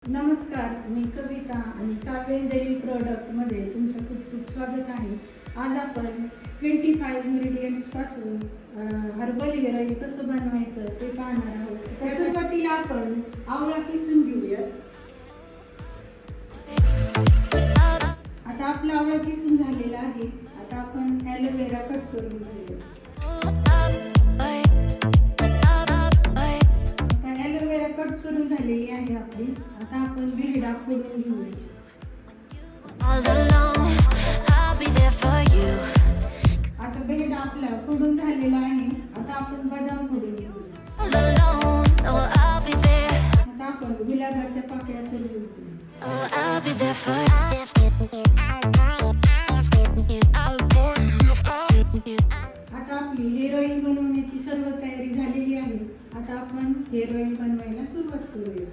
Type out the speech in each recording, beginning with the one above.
नमस्कार, मी कविता आणि काव्यांजली प्रोडक्टमध्ये तुमचं खूप खूप स्वागत आहे. आज आपण 25 इंग्रेडियंट्सपासून हर्बल हेअर ऑइल कसं बनवायचं ते पाहणार आहोत. तर सुरुवातीला आपण आवळा किसून घेऊया. आता आपला आवळा किसून झालेला आहे. आता आपण ॲलोवेरा कट करून घेऊया. कट करून झालेली आहे आपली. आता आपण बिरडा फोडून घेऊया. आता बिरडा आपला फोडून झालेला आहे. आता आपण बदाम फोडून घेऊया. आता आपण गुलाबाच्या पाकळ्या करून घेऊया. आता आपली हेअर ऑइल बनवण्याची सर्व तयारी झालेली आहे. आता आपण हेअर ऑइल बनवायला सुरुवात करूया.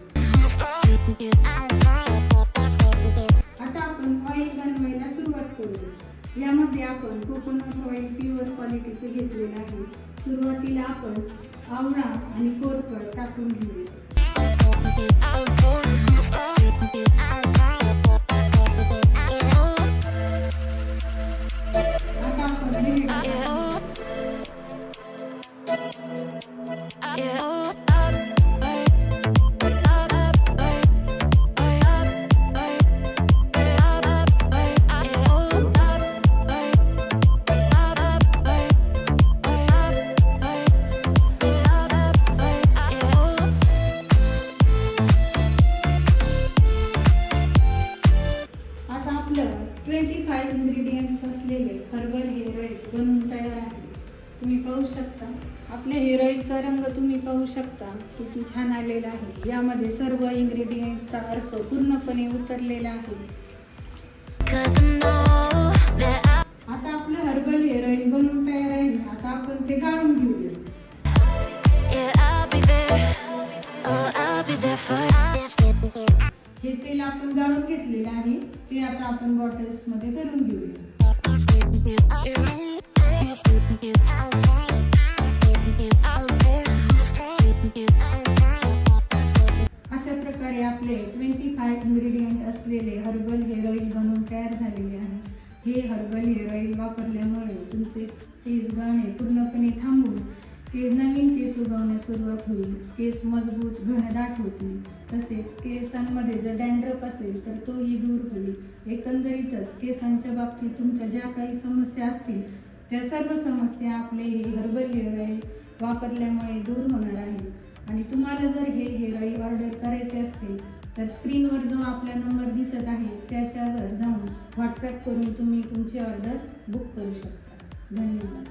आता आपण ऑइल बनवायला सुरुवात करूया. यामध्ये आपण कोकोनट ऑइल प्युअर क्वालिटीचे घेतलेलं आहे. सुरुवातीला आपण आवळा आणि कोरफड टाकून घेऊया. आता आपण आपलं 25 इंग्रेडियंट्स असलेले हर्बल हेअर ऑइल बनवून तयार आहे. तुम्ही पाहू शकता आपल्या हेअर ऑइलचा रंग तुम्ही पाहू शकता किती छान आलेला आहे. यामध्ये सर्व इंग्रेडियंटचा अर्थ पूर्णपणे उतरलेला आहे. आता आपलं हर्बल हेअर ऑइल बनवून तयार आहे. आता आपण ते गाळून घेऊया. हे तेल आपण गाळून घेतलेलं आहे. ते आता आपण बॉटल्स मध्ये भरून घेऊया. अशा प्रकारे आपले 25 इंग्रेडियंट असलेले हर्बल हेअर ऑइल बनवून तयार झालेले आहे. हे हर्बल हेअर ऑइल वापरल्यामुळे तुमचे केस गळणे पूर्णपणे थांबून नवीन केस उगवण्यास सुरुवात होईल. केस मजबूत घनदाट होतील. तसेच केसांमध्ये जर डॅन्ड्रफ असेल तर तोही दूर होईल. एकंदरीतच केसांच्या बाबतीत तुमच्या ज्या काही समस्या असतील त्या सर्व समस्या आपले हे हर्बल हेअर ऑइल वापरल्यामुळे दूर होणार आहे. आणि तुम्हाला जर हे हेअर ऑइल ऑर्डर करायचे असेल तर स्क्रीनवर जो आपला नंबर दिसत आहे त्याच्यावर जाऊन व्हॉट्सॲप करून तुम्ही तुमची ऑर्डर बुक करू शकता. धन्यवाद.